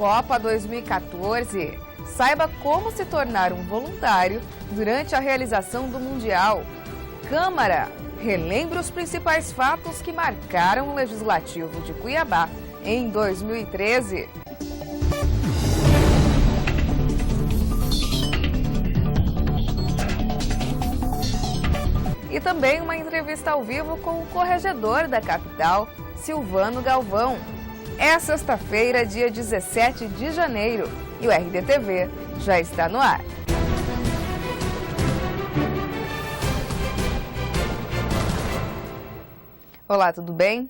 Copa 2014. Saiba como se tornar um voluntário durante a realização do Mundial. Câmara relembra os principais fatos que marcaram o Legislativo de Cuiabá em 2013. E também uma entrevista ao vivo com o corregedor da capital, Silvano Galvão. É sexta-feira, dia 17 de janeiro, e o RDTV já está no ar. Olá, tudo bem?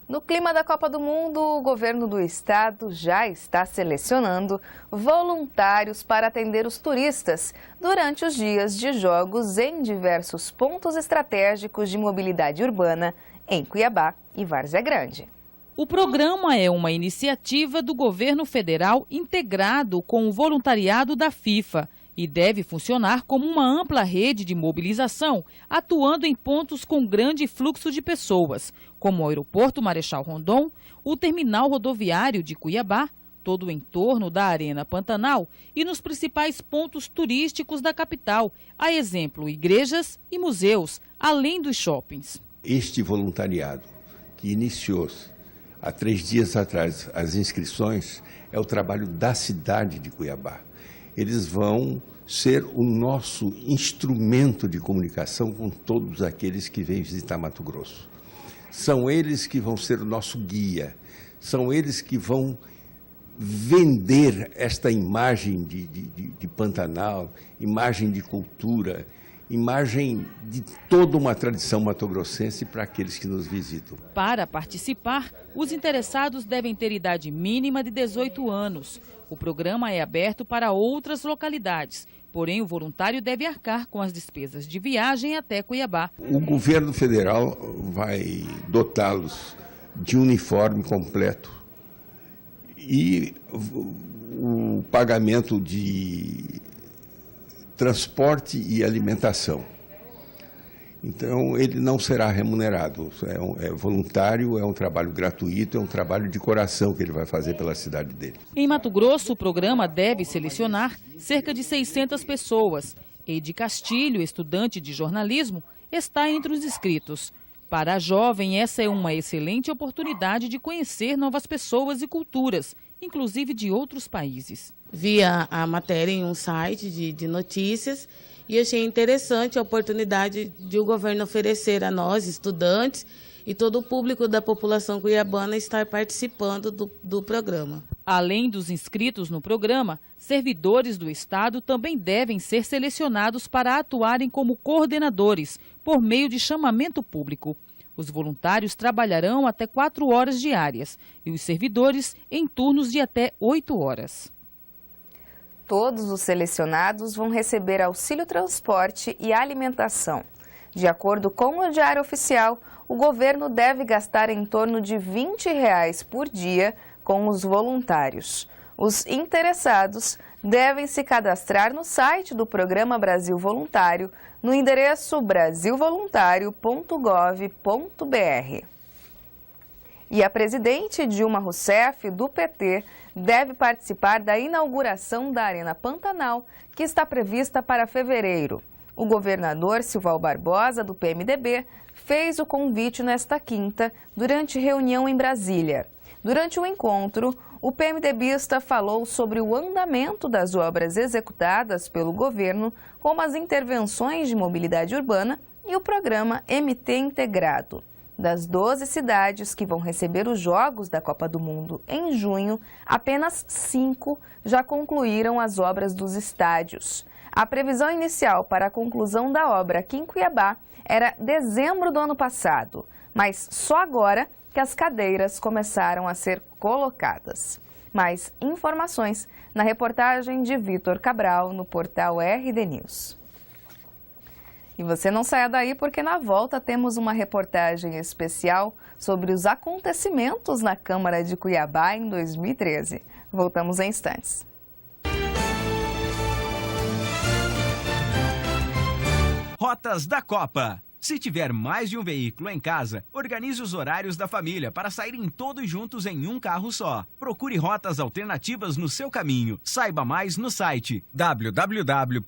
No clima da Copa do Mundo, o governo do estado já está selecionando voluntários para atender os turistas durante os dias de jogos em diversos pontos estratégicos de mobilidade urbana em Cuiabá e Várzea Grande. O programa é uma iniciativa do governo federal integrado com o voluntariado da FIFA e deve funcionar como uma ampla rede de mobilização, atuando em pontos com grande fluxo de pessoas, como o Aeroporto Marechal Rondon, o Terminal Rodoviário de Cuiabá, todo o entorno da Arena Pantanal e nos principais pontos turísticos da capital, a exemplo, igrejas e museus, além dos shoppings. Este voluntariado, que iniciou há 3 dias atrás as inscrições, é o trabalho da cidade de Cuiabá. Eles vão ser o nosso instrumento de comunicação com todos aqueles que vêm visitar Mato Grosso. São eles que vão ser o nosso guia, são eles que vão vender esta imagem de Pantanal, imagem de cultura, imagem de toda uma tradição matogrossense para aqueles que nos visitam. Para participar, os interessados devem ter idade mínima de 18 anos. O programa é aberto para outras localidades, porém o voluntário deve arcar com as despesas de viagem até Cuiabá. O governo federal vai dotá-los de uniforme completo e o pagamento de transporte e alimentação. Então, ele não será remunerado, é voluntário, é um trabalho gratuito, é um trabalho de coração que ele vai fazer pela cidade dele. Em Mato Grosso, o programa deve selecionar cerca de 600 pessoas. Eide Castilho, estudante de jornalismo, está entre os inscritos. Para a jovem, essa é uma excelente oportunidade de conhecer novas pessoas e culturas, inclusive de outros países. Vi a matéria em um site de notícias e achei interessante a oportunidade de o governo oferecer a nós, estudantes, e todo o público da população cuiabana estar participando do programa. Além dos inscritos no programa, servidores do Estado também devem ser selecionados para atuarem como coordenadores, por meio de chamamento público. Os voluntários trabalharão até 4 horas diárias e os servidores em turnos de até 8 horas. Todos os selecionados vão receber auxílio transporte e alimentação. De acordo com o Diário Oficial, o governo deve gastar em torno de R$ 20 por dia com os voluntários. Os interessados devem se cadastrar no site do Programa Brasil Voluntário, no endereço brasilvoluntario.gov.br. E a presidente Dilma Rousseff, do PT, deve participar da inauguração da Arena Pantanal, que está prevista para fevereiro. O governador Silval Barbosa, do PMDB, fez o convite nesta quinta, durante reunião em Brasília. Durante o encontro, o PMDBista falou sobre o andamento das obras executadas pelo governo, como as intervenções de mobilidade urbana e o programa MT Integrado. Das 12 cidades que vão receber os Jogos da Copa do Mundo em junho, apenas 5 já concluíram as obras dos estádios. A previsão inicial para a conclusão da obra aqui em Cuiabá era dezembro do ano passado, mas só agora que as cadeiras começaram a ser colocadas. Mais informações na reportagem de Vitor Cabral no portal RD News. E você não saia daí porque na volta temos uma reportagem especial sobre os acontecimentos na Câmara de Cuiabá em 2013. Voltamos em instantes. Rotas da Copa. Se tiver mais de um veículo em casa, organize os horários da família para saírem todos juntos em um carro só. Procure rotas alternativas no seu caminho. Saiba mais no site www.mt.gov.br.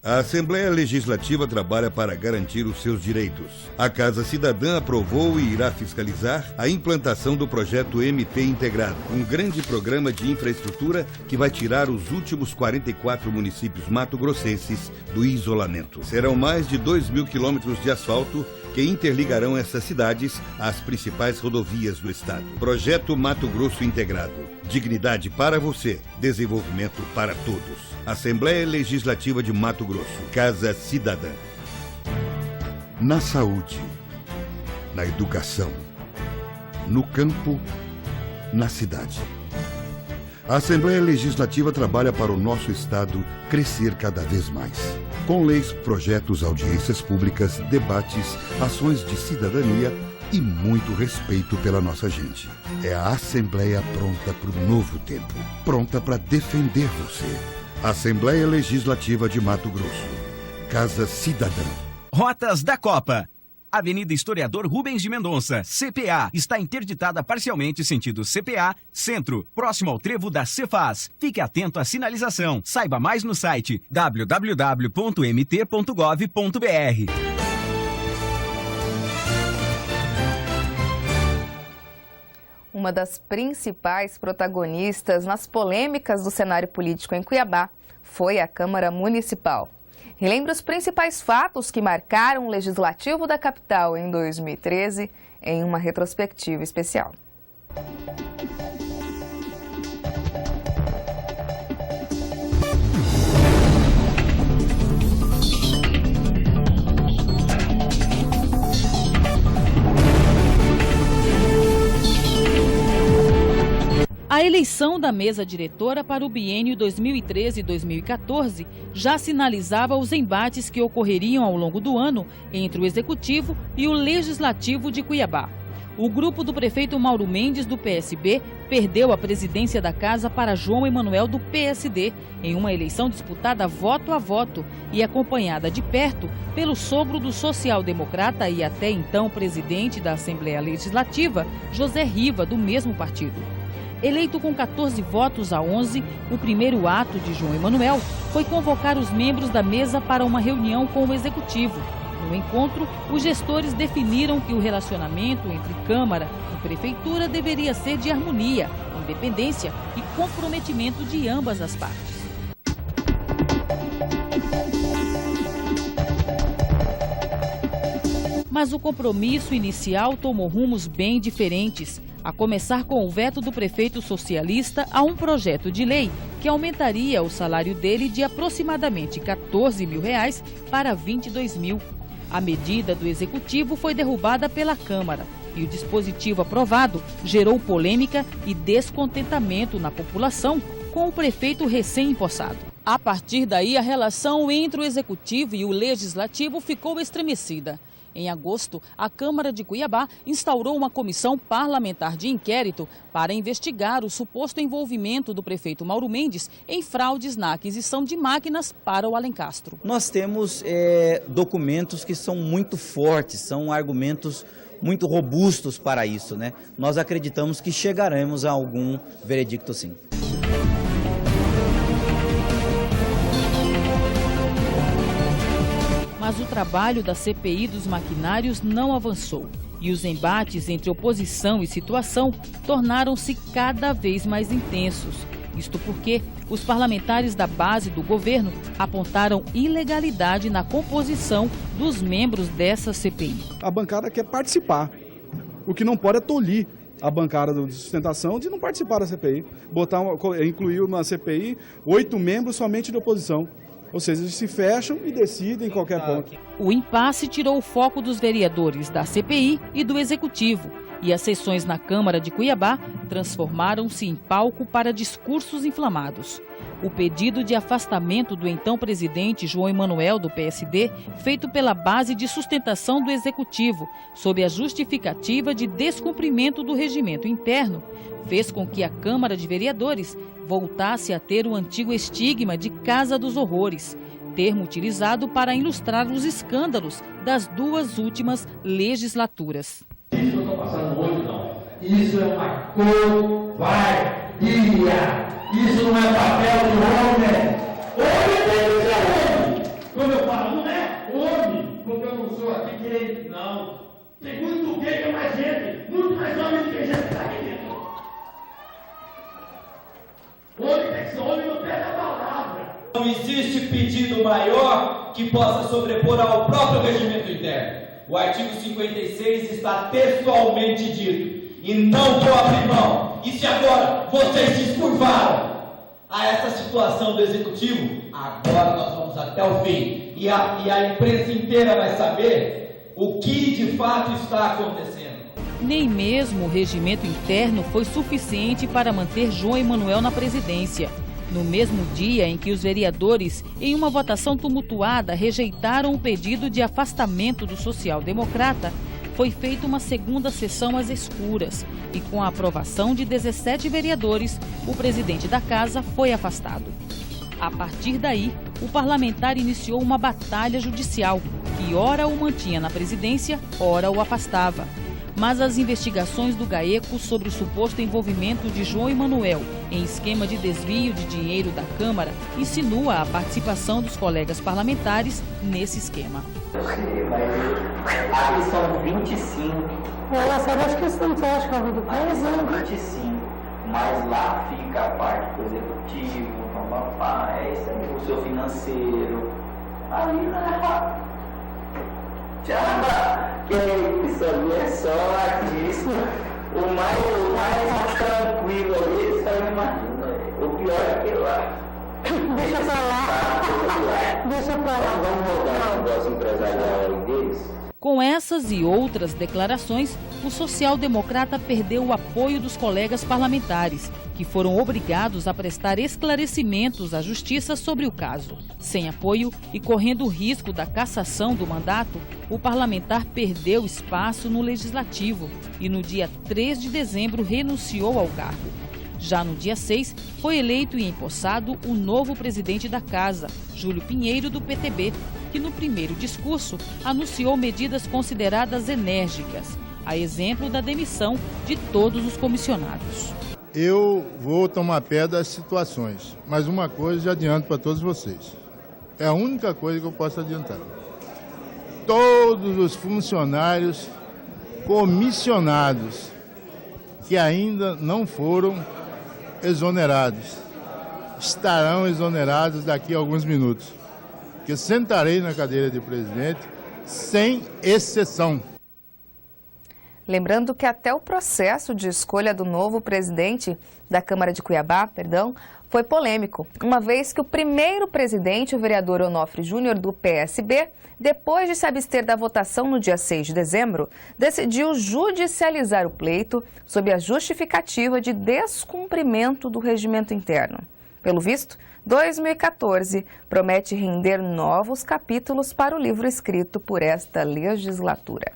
A Assembleia Legislativa trabalha para garantir os seus direitos. A Casa Cidadã aprovou e irá fiscalizar a implantação do projeto MT Integrado, um grande programa de infraestrutura que vai tirar os últimos 44 municípios mato-grossenses do isolamento. Serão mais de 2.000 quilômetros de asfalto que interligarão essas cidades às principais rodovias do estado. Projeto Mato Grosso Integrado. Dignidade para você, desenvolvimento para todos. Assembleia Legislativa de Mato Grosso. Casa Cidadã. Na saúde, na educação, no campo, na cidade. A Assembleia Legislativa trabalha para o nosso estado crescer cada vez mais. Com leis, projetos, audiências públicas, debates, ações de cidadania e muito respeito pela nossa gente. É a Assembleia pronta para o novo tempo. Pronta para defender você. Assembleia Legislativa de Mato Grosso. Casa Cidadã. Rotas da Copa. Avenida Historiador Rubens de Mendonça, CPA, está interditada parcialmente sentido CPA, Centro, próximo ao trevo da Cefaz. Fique atento à sinalização. Saiba mais no site www.mt.gov.br. Uma das principais protagonistas nas polêmicas do cenário político em Cuiabá foi a Câmara Municipal. Relembra os principais fatos que marcaram o Legislativo da capital em 2013 em uma retrospectiva especial. A eleição da mesa diretora para o biênio 2013-2014 já sinalizava os embates que ocorreriam ao longo do ano entre o Executivo e o Legislativo de Cuiabá. O grupo do prefeito Mauro Mendes, do PSB, perdeu a presidência da casa para João Emanuel, do PSD, em uma eleição disputada voto a voto e acompanhada de perto pelo sogro do social-democrata e até então presidente da Assembleia Legislativa, José Riva, do mesmo partido. Eleito com 14 votos a 11, o primeiro ato de João Emanuel foi convocar os membros da mesa para uma reunião com o Executivo. No encontro, os gestores definiram que o relacionamento entre Câmara e Prefeitura deveria ser de harmonia, independência e comprometimento de ambas as partes. Mas o compromisso inicial tomou rumos bem diferentes, a começar com o veto do prefeito socialista a um projeto de lei que aumentaria o salário dele de aproximadamente R$14 mil para R$22 mil. A medida do Executivo foi derrubada pela Câmara e o dispositivo aprovado gerou polêmica e descontentamento na população com o prefeito recém-empossado. A partir daí, a relação entre o Executivo e o Legislativo ficou estremecida. Em agosto, a Câmara de Cuiabá instaurou uma comissão parlamentar de inquérito para investigar o suposto envolvimento do prefeito Mauro Mendes em fraudes na aquisição de máquinas para o Alencastro. Nós temos documentos que são muito fortes, são argumentos muito robustos para isso, né? Nós acreditamos que chegaremos a algum veredicto, sim. Mas o trabalho da CPI dos maquinários não avançou e os embates entre oposição e situação tornaram-se cada vez mais intensos. Isto porque os parlamentares da base do governo apontaram ilegalidade na composição dos membros dessa CPI. A bancada quer participar. O que não pode é tolir a bancada de sustentação de não participar da CPI. Incluir uma CPI, 8 membros somente de oposição. Ou seja, eles se fecham e decidem em qualquer ponto. O impasse tirou o foco dos vereadores da CPI e do Executivo. E as sessões na Câmara de Cuiabá transformaram-se em palco para discursos inflamados. O pedido de afastamento do então presidente João Emanuel, do PSD, feito pela base de sustentação do Executivo, sob a justificativa de descumprimento do regimento interno, fez com que a Câmara de Vereadores voltasse a ter o antigo estigma de Casa dos Horrores. termo utilizado para ilustrar os escândalos das 2 últimas legislaturas. Isso que eu estou passando hoje, não. Isso é uma covardia. Isso não é papel de homem. Homem tem que ser homem. Quando eu falo, não é homem, porque eu não sou aqui gay. Não. Tem muito gay que é mais gente. Muito mais homem do que gente que está aqui dentro. Homem tem que ser homem, não perde a palavra. Não existe pedido maior que possa sobrepor ao próprio regimento interno. O artigo 56 está textualmente dito. E não vou abrir mão. E se agora vocês se curvaram a essa situação do Executivo, agora nós vamos até o fim. E a imprensa inteira vai saber o que de fato está acontecendo. Nem mesmo o regimento interno foi suficiente para manter João Emanuel na presidência. No mesmo dia em que os vereadores, em uma votação tumultuada, rejeitaram o pedido de afastamento do social-democrata, foi feita uma segunda sessão às escuras e, com a aprovação de 17 vereadores, o presidente da casa foi afastado. A partir daí, o parlamentar iniciou uma batalha judicial que ora o mantinha na presidência, ora o afastava. Mas as investigações do GAECO sobre o suposto envolvimento de João Emanuel em esquema de desvio de dinheiro da Câmara insinua a participação dos colegas parlamentares nesse esquema. Aqui são 25. Ela sabe, acho que você não acha que é do país, né? 25. Mas lá fica a parte do executivo, isso aí, o seu financeiro. Ali não já, que isso ali é só artista. O mais tranquilo ali, você não imagina. O pior é aquilo lá. Deixa pra lá. Deixa pra lá. Vamos mudar o negócio empresarial deles. Com essas e outras declarações, o social-democrata perdeu o apoio dos colegas parlamentares, que foram obrigados a prestar esclarecimentos à Justiça sobre o caso. Sem apoio e correndo o risco da cassação do mandato, o parlamentar perdeu espaço no Legislativo e no dia 3 de dezembro renunciou ao cargo. Já no dia 6, foi eleito e empossado o novo presidente da Casa, Júlio Pinheiro, do PTB, que no primeiro discurso anunciou medidas consideradas enérgicas, a exemplo da demissão de todos os comissionados. Eu vou tomar pé das situações, mas uma coisa já adianto para todos vocês. É a única coisa que eu posso adiantar. Todos os funcionários comissionados que ainda não foram exonerados estarão exonerados daqui a alguns minutos. Que eu sentarei na cadeira de presidente sem exceção. Lembrando que até o processo de escolha do novo presidente da Câmara de Cuiabá, foi polêmico, uma vez que o primeiro presidente, o vereador Onofre Júnior, do PSB, depois de se abster da votação no dia 6 de dezembro, decidiu judicializar o pleito sob a justificativa de descumprimento do regimento interno. Pelo visto, 2014 promete render novos capítulos para o livro escrito por esta legislatura.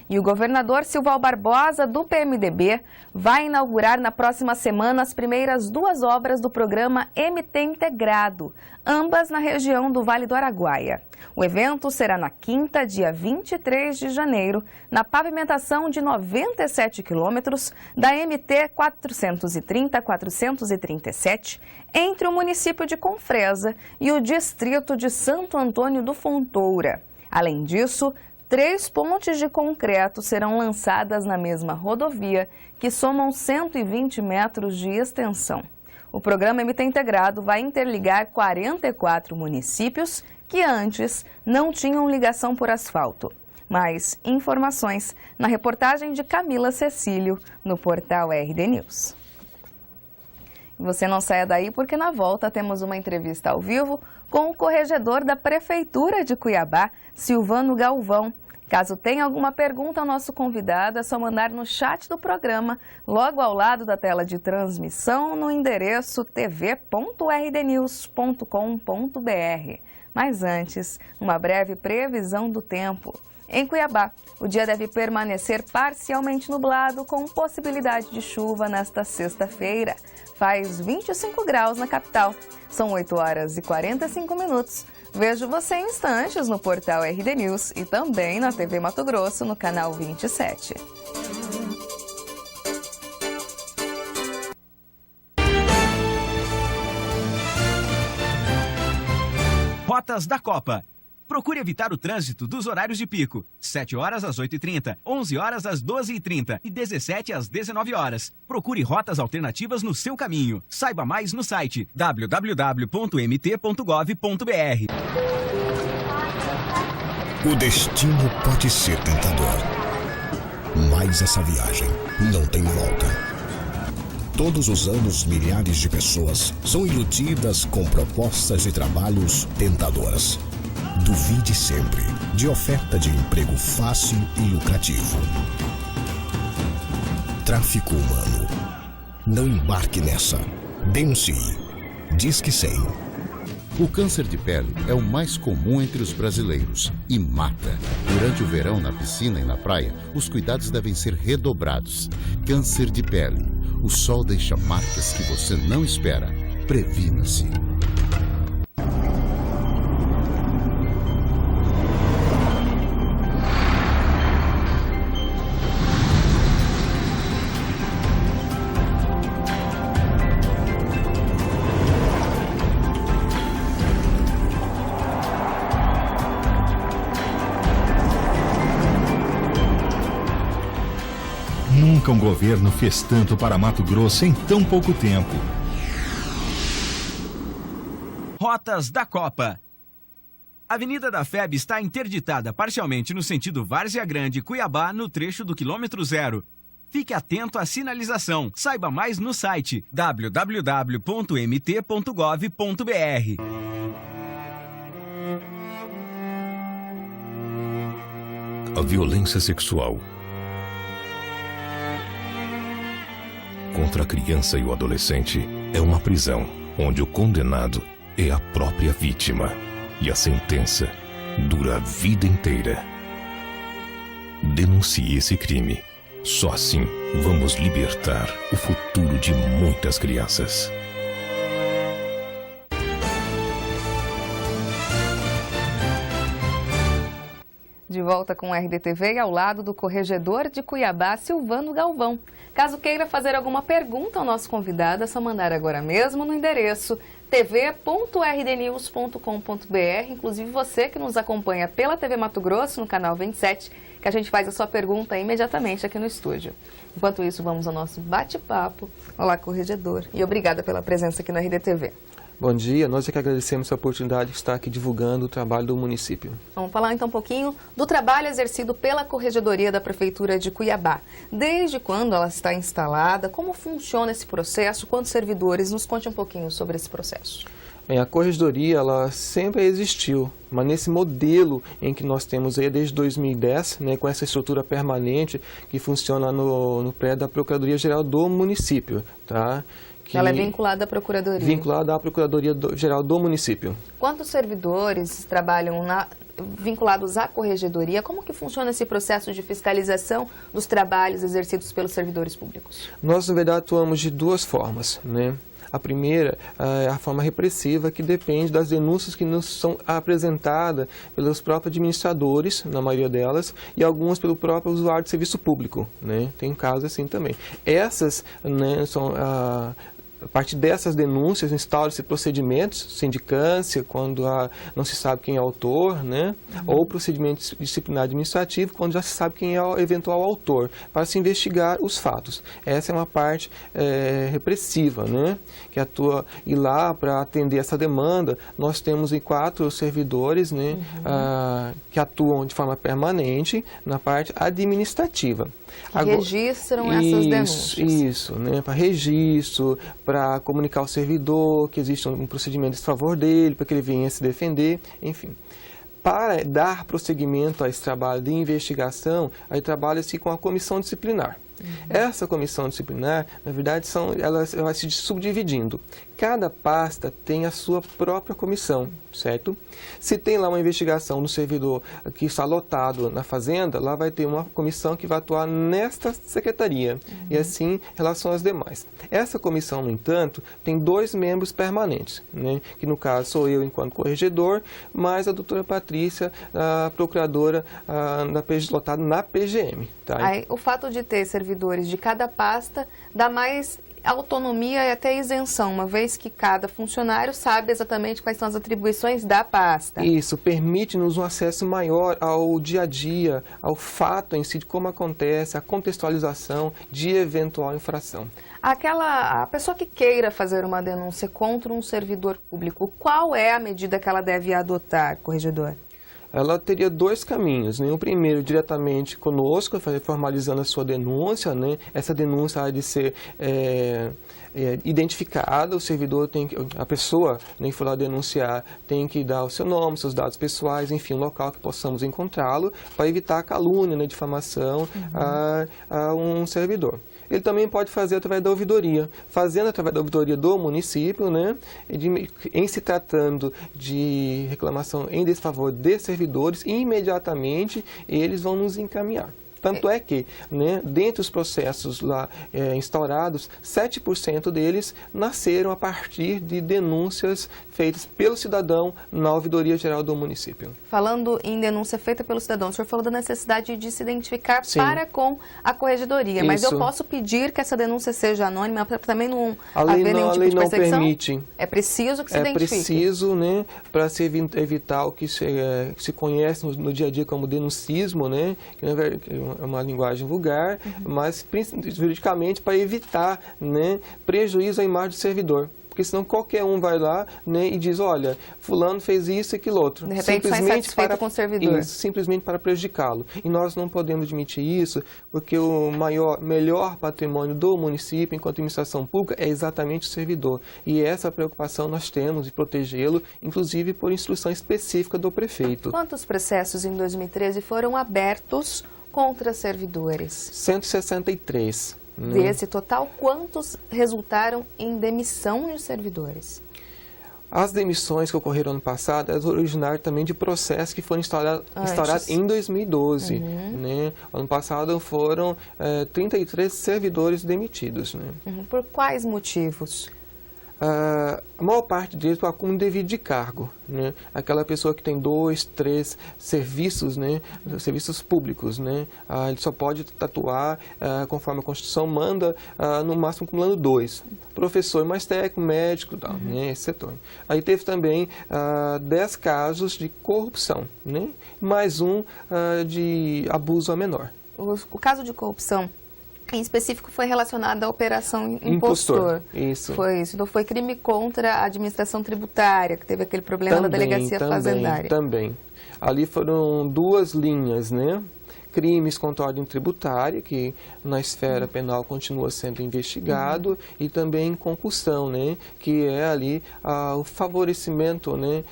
E o governador Silval Barbosa, do PMDB, vai inaugurar na próxima semana as primeiras 2 obras do programa MT Integrado, ambas na região do Vale do Araguaia. O evento será na quinta, dia 23 de janeiro, na pavimentação de 97 quilômetros da MT 430-437, entre o município de Confresa e o distrito de Santo Antônio do Fontoura. Além disso, 3 pontes de concreto serão lançadas na mesma rodovia, que somam 120 metros de extensão. O programa MT Integrado vai interligar 44 municípios que antes não tinham ligação por asfalto. Mais informações na reportagem de Camila Cecílio, no portal RD News. Você não saia daí porque na volta temos uma entrevista ao vivo com o corregedor da Prefeitura de Cuiabá, Silvano Galvão. Caso tenha alguma pergunta ao nosso convidado, é só mandar no chat do programa, logo ao lado da tela de transmissão, no endereço tv.rdnews.com.br. Mas antes, uma breve previsão do tempo. Em Cuiabá, o dia deve permanecer parcialmente nublado, com possibilidade de chuva nesta sexta-feira. Faz 25 graus na capital. São 8 horas e 45 minutos. Vejo você em instantes no portal RD News e também na TV Mato Grosso, no canal 27. Rotas da Copa. Procure evitar o trânsito dos horários de pico. 7 horas às 8h30, 11 horas às 12h30 e 17 às 19 horas. Procure rotas alternativas no seu caminho. Saiba mais no site www.mt.gov.br. O destino pode ser tentador, mas essa viagem não tem volta. Todos os anos, milhares de pessoas são iludidas com propostas de trabalhos tentadoras. Duvide sempre de oferta de emprego fácil e lucrativo. Tráfico humano. Não embarque nessa. Denuncie. Disque 100. O câncer de pele é o mais comum entre os brasileiros e mata. Durante o verão, na piscina e na praia, os cuidados devem ser redobrados. Câncer de pele. O sol deixa marcas que você não espera. Previna-se. Nunca um governo fez tanto para Mato Grosso em tão pouco tempo. Rotas da Copa. A Avenida da FEB está interditada parcialmente no sentido Várzea Grande-Cuiabá, no trecho do quilômetro 0. Fique atento à sinalização. Saiba mais no site www.mt.gov.br. A violência sexual contra a criança e o adolescente é uma prisão, onde o condenado é a própria vítima e a sentença dura a vida inteira. Denuncie esse crime. Só assim vamos libertar o futuro de muitas crianças. De volta com o RDTV e ao lado do corregedor de Cuiabá, Silvano Galvão. Caso queira fazer alguma pergunta ao nosso convidado, é só mandar agora mesmo no endereço tv.rdnews.com.br. Inclusive você que nos acompanha pela TV Mato Grosso, no canal 27, que a gente faz a sua pergunta imediatamente aqui no estúdio. Enquanto isso, vamos ao nosso bate-papo. Olá, corregedor, e obrigada pela presença aqui no RDTV. Bom dia, nós é que agradecemos a oportunidade de estar aqui divulgando o trabalho do município. Vamos falar então um pouquinho do trabalho exercido pela Corregedoria da Prefeitura de Cuiabá. Desde quando ela está instalada, como funciona esse processo, quantos servidores? Nos conte um pouquinho sobre esse processo. Bem, a Corregedoria ela sempre existiu, mas nesse modelo em que nós temos aí desde 2010, né, com essa estrutura permanente que funciona no prédio da Procuradoria-Geral do município, tá? Ela é vinculada à Procuradoria? Vinculada à Procuradoria-Geral do município. Quantos servidores trabalham vinculados à Corregedoria? Como que funciona esse processo de fiscalização dos trabalhos exercidos pelos servidores públicos? Nós, na verdade, atuamos de duas formas, né? A primeira é a forma repressiva, que depende das denúncias que nos são apresentadas pelos próprios administradores, na maioria delas, e algumas pelo próprio usuário de serviço público, né? Tem casos assim também. Essas, né, são a partir dessas denúncias, instalam-se procedimentos, sindicância, quando não se sabe quem é o autor, né? Ou procedimento disciplinar administrativo, quando já se sabe quem é o eventual autor, para se investigar os fatos. Essa é uma parte repressiva, né? Que atua, e lá, para atender essa demanda, nós temos 4 servidores, né? Que atuam de forma permanente na parte administrativa. Registram essas denúncias. Isso, né? Para registro, para comunicar ao servidor que existe um procedimento em favor dele, para que ele venha se defender, enfim. Para dar prosseguimento a esse trabalho de investigação, aí trabalha-se com a comissão disciplinar. Essa comissão disciplinar, na verdade, ela vai se subdividindo. Cada pasta tem a sua própria comissão, certo? Se tem lá uma investigação no servidor que está lotado na fazenda, lá vai ter uma comissão que vai atuar nesta secretaria. E assim, em relação às demais. Essa comissão, no entanto, tem 2 membros permanentes, né? Que no caso sou eu enquanto corregedor, mais a doutora Patrícia, a procuradora lotada na PGM. Tá? Aí, o fato de ter servidores de cada pasta dá mais autonomia e até isenção, uma vez que cada funcionário sabe exatamente quais são as atribuições da pasta. Isso, permite-nos um acesso maior ao dia a dia, ao fato em si, de como acontece, a contextualização de eventual infração. A pessoa que queira fazer uma denúncia contra um servidor público, qual é a medida que ela deve adotar, corregedor? Ela teria 2 caminhos, né? O primeiro, diretamente conosco, formalizando a sua denúncia, né? Essa denúncia há de ser identificada, o servidor a pessoa que for lá denunciar tem que dar o seu nome, seus dados pessoais, enfim, um local que possamos encontrá-lo, para evitar a calúnia, né, difamação a um servidor. Ele também pode fazer através da ouvidoria. Fazendo através da ouvidoria do município, né, em se tratando de reclamação em desfavor de servidores, imediatamente eles vão nos encaminhar. Tanto é que, né, dentre os processos lá instaurados, 7% deles nasceram a partir de denúncias feitas pelo cidadão na Ouvidoria Geral do município. Falando em denúncia feita pelo cidadão, o senhor falou da necessidade de se identificar para com a corregedoria, mas eu posso pedir que essa denúncia seja anônima para também não haver nenhum tipo de perseguição? A lei não permite. É preciso que se identifique? É preciso, né, para se evitar o que se conhece no dia a dia como denuncismo, né, que é uma linguagem vulgar, mas juridicamente para evitar, né, prejuízo à imagem do servidor. Porque senão qualquer um vai lá, né, e diz, olha, fulano fez isso e aquilo outro. De repente sai insatisfeito com o servidor. Isso, simplesmente para prejudicá-lo. E nós não podemos admitir isso, porque o melhor patrimônio do município, enquanto administração pública, é exatamente o servidor. E essa preocupação nós temos de protegê-lo, inclusive por instrução específica do prefeito. Quantos processos em 2013 foram abertos contra servidores? 163. Desse total, quantos resultaram em demissão de servidores? As demissões que ocorreram ano passado, elas originaram também de processos que foram instaurados em 2012. Né? Ano passado foram 33 servidores demitidos. Né? Por quais motivos? A maior parte deles por acúmulo indevido de cargo, né? Aquela pessoa que tem 2, 3 serviços, né? Serviços públicos, né? Ele só pode atuar conforme a Constituição manda, no máximo acumulando 2. Professor mais técnico, médico, tal, né? Esse setor. Aí teve também 10 casos de corrupção, né? Mais um de abuso a menor. O caso de corrupção em específico foi relacionado à operação impostor. Isso. Foi isso. Então foi crime contra a administração tributária, que teve aquele problema da delegacia fazendária. Também. Ali foram 2 linhas, né? Crimes contra a ordem tributária, que na esfera penal continua sendo investigado, e também concussão, né? Que é ali o favorecimento, né?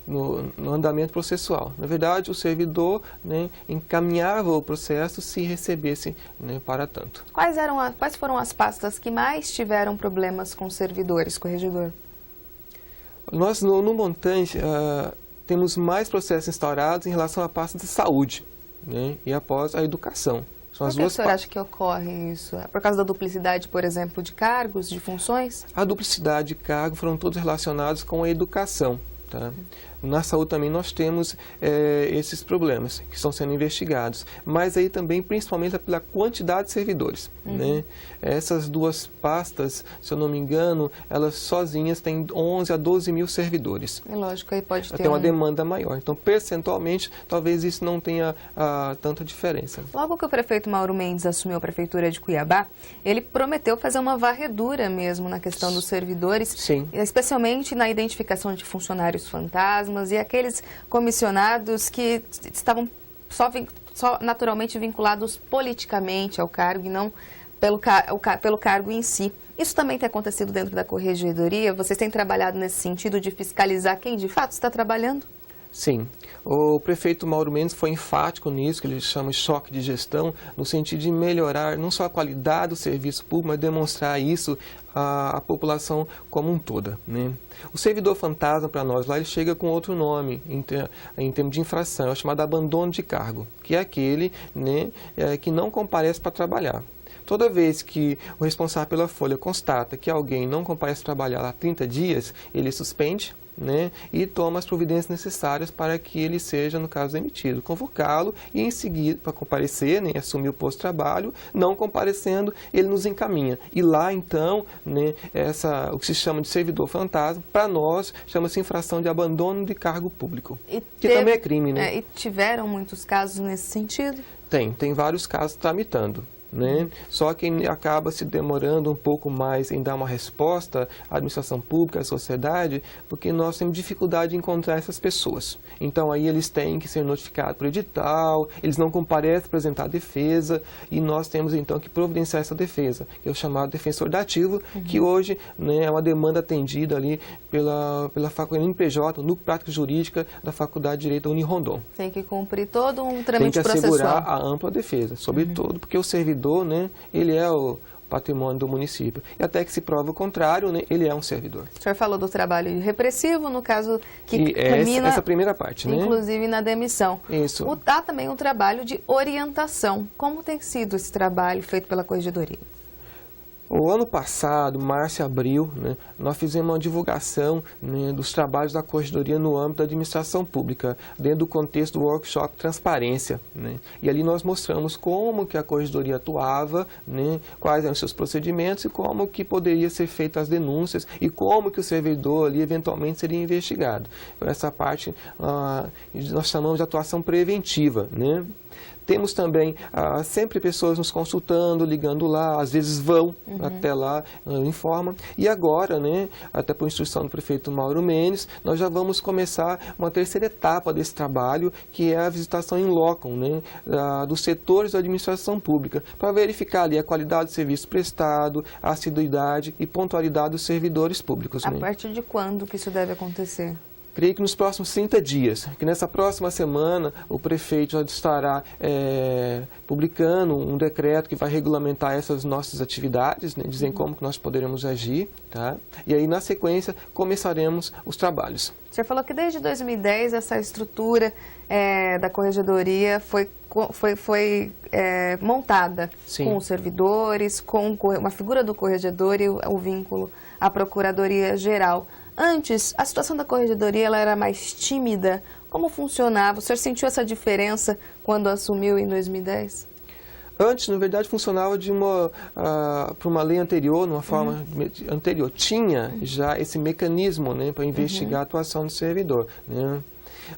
No andamento processual. Na verdade, o servidor, né, encaminhava o processo se recebesse, né, para tanto. Quais foram as pastas que mais tiveram problemas com servidores, corregedor? Nós, no montante, temos mais processos instaurados em relação à pasta de saúde, né, e após a educação. São as duas Por que o senhor acha que ocorre isso? É por causa da duplicidade, por exemplo, de cargos, de funções? A duplicidade de cargos foram todos relacionados com a educação. Tá? Na saúde também nós temos esses problemas que estão sendo investigados, mas aí também principalmente pela quantidade de servidores. Né? Essas 2 pastas, se eu não me engano, elas sozinhas têm 11 a 12 mil servidores. É lógico, aí pode ter tem uma demanda maior. Então, percentualmente, talvez isso não tenha tanta diferença. Logo que o prefeito Mauro Mendes assumiu a prefeitura de Cuiabá, ele prometeu fazer uma varredura mesmo na questão dos servidores, Sim. especialmente na identificação de funcionários fantasmas e aqueles comissionados que estavam só naturalmente vinculados politicamente ao cargo e não pelo cargo em si. Isso também tem acontecido dentro da corregedoria? Vocês têm trabalhado nesse sentido de fiscalizar quem de fato está trabalhando? Sim. O prefeito Mauro Mendes foi enfático nisso, que ele chama de choque de gestão, no sentido de melhorar não só a qualidade do serviço público, mas demonstrar isso à população como um todo, né? O servidor fantasma, para nós lá, ele chega com outro nome em termos de infração, é o chamado abandono de cargo, que é aquele, né, que não comparece para trabalhar. Toda vez que o responsável pela folha constata que alguém não comparece trabalhar há 30 dias, ele suspende, né, e toma as providências necessárias para que ele seja, no caso, demitido. Convocá-lo e, em seguida, para comparecer, né, assumir o posto de trabalho, não comparecendo, ele nos encaminha. E lá, então, né, o que se chama de servidor fantasma, para nós, chama-se infração de abandono de cargo público, que também é crime, né? E tiveram muitos casos nesse sentido? Tem vários casos tramitando. Né? Só que acaba se demorando um pouco mais em dar uma resposta à administração pública, à sociedade, porque nós temos dificuldade em encontrar essas pessoas. Então aí eles têm que ser notificados por edital, eles não comparecem a apresentar a defesa, e nós temos então que providenciar essa defesa, que é o chamado defensor dativo, que hoje, né, é uma demanda atendida ali pela faculdade NPJ, Núcleo Prático Jurídica da Faculdade de Direito da Unirondon. Tem que cumprir todo um trâmite processual. Tem que assegurar a ampla defesa, sobretudo porque o servidor, né, ele é o patrimônio do município. E até que se prova o contrário, né, ele é um servidor. O senhor falou do trabalho repressivo, no caso que culmina, essa primeira parte, inclusive, né, na demissão. Isso. Há também um trabalho de orientação. Como tem sido esse trabalho feito pela Corregedoria? O ano passado, março e abril, né, nós fizemos uma divulgação, né, dos trabalhos da Corregedoria no âmbito da administração pública, dentro do contexto do workshop Transparência, né? E ali nós mostramos como que a Corregedoria atuava, né, quais eram os seus procedimentos e como que poderia ser feitas as denúncias e como que o servidor ali eventualmente seria investigado. Essa parte nós chamamos de atuação preventiva, né? Temos também sempre pessoas nos consultando, ligando lá, às vezes vão até lá, informam. E agora, né, até por instrução do prefeito Mauro Mendes, nós já vamos começar uma terceira etapa desse trabalho, que é a visitação in loco, né, dos setores da administração pública, para verificar ali a qualidade do serviço prestado, a assiduidade e pontualidade dos servidores públicos. A partir de quando que isso deve acontecer? Creio que nos próximos 30 dias, que nessa próxima semana o prefeito já estará publicando um decreto que vai regulamentar essas nossas atividades, né, dizendo como que nós poderemos agir, tá? E aí, na sequência, começaremos os trabalhos. O senhor falou que desde 2010 essa estrutura da Corregedoria foi montada. Sim. Com os servidores, com uma figura do corregedor e o vínculo à Procuradoria-Geral. Antes, a situação da Corregedoria ela era mais tímida. Como funcionava? O senhor sentiu essa diferença quando assumiu em 2010? Antes, na verdade, funcionava por uma lei anterior, numa forma anterior. Tinha já esse mecanismo, né, para investigar a atuação do servidor, né?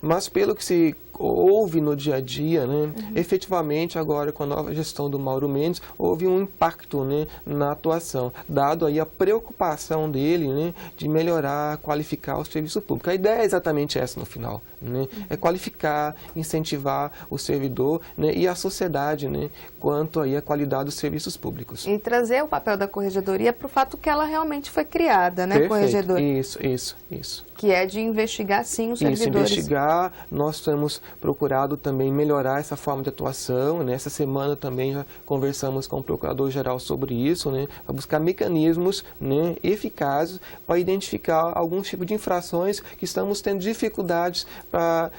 Mas pelo que se houve no dia a dia, né, efetivamente agora com a nova gestão do Mauro Mendes, houve um impacto, né, na atuação, dado aí a preocupação dele, né, de melhorar, qualificar o serviço público. A ideia é exatamente essa no final, né, é qualificar, incentivar o servidor, né, e a sociedade, né, quanto aí à qualidade dos serviços públicos. E trazer o papel da Corregedoria para o fato que ela realmente foi criada, né, Perfeito. Corregedoria? Isso. Que é de investigar, sim, os servidores. Isso, investigar. Nós temos procurado também melhorar essa forma de atuação. Nessa semana também já conversamos com o Procurador-Geral sobre isso, né, para buscar mecanismos, né, eficazes para identificar alguns tipos de infrações que estamos tendo dificuldades para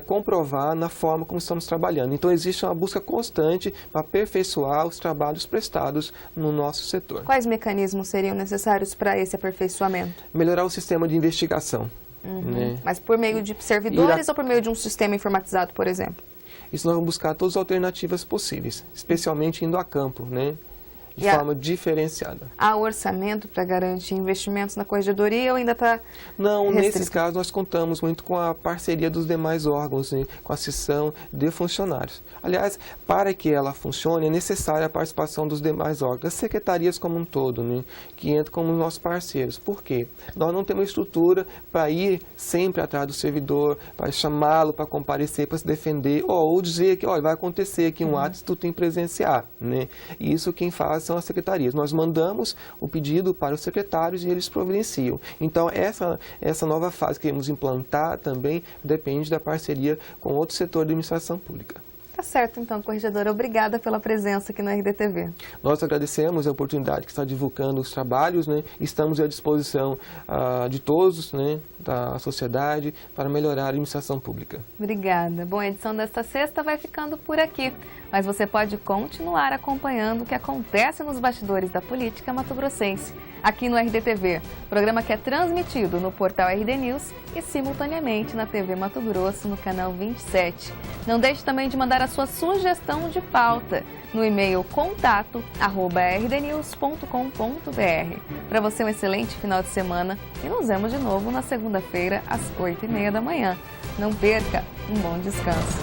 comprovar na forma como estamos trabalhando. Então, existe uma busca constante para aperfeiçoar os trabalhos prestados no nosso setor. Quais mecanismos seriam necessários para esse aperfeiçoamento? Melhorar o sistema de investigação. Né? Mas por meio de servidores ou por meio de um sistema informatizado, por exemplo? Isso nós vamos buscar todas as alternativas possíveis, especialmente indo a campo, né? De forma diferenciada. Há orçamento para garantir investimentos na Corregedoria ou ainda está Não, restrito? Nesses casos nós contamos muito com a parceria dos demais órgãos, né, com a seção de funcionários. Aliás, para que ela funcione é necessária a participação dos demais órgãos, das secretarias como um todo, né, que entram como nossos parceiros. Por quê? Nós não temos estrutura para ir sempre atrás do servidor, para chamá-lo para comparecer, para se defender, ou dizer que vai acontecer aqui um ato se tu tem que presenciar, né? Isso quem faz relação às secretarias. Nós mandamos o pedido para os secretários e eles providenciam. Então, essa nova fase que queremos implantar também depende da parceria com outro setor de administração pública. Tá certo, então, corregedora. Obrigada pela presença aqui no RDTV. Nós agradecemos a oportunidade que está divulgando os trabalhos, né? Estamos à disposição de todos, né, da sociedade, para melhorar a administração pública. Obrigada. Bom, a edição desta sexta vai ficando por aqui, mas você pode continuar acompanhando o que acontece nos bastidores da política mato-grossense, aqui no RDTV, programa que é transmitido no portal RD News e simultaneamente na TV Mato Grosso, no canal 27. Não deixe também de mandar a sua sugestão de pauta no e-mail contato@rdnews.com.br. Para você, um excelente final de semana e nos vemos de novo na segunda-feira, às 8h30 da manhã. Não perca, um bom descanso.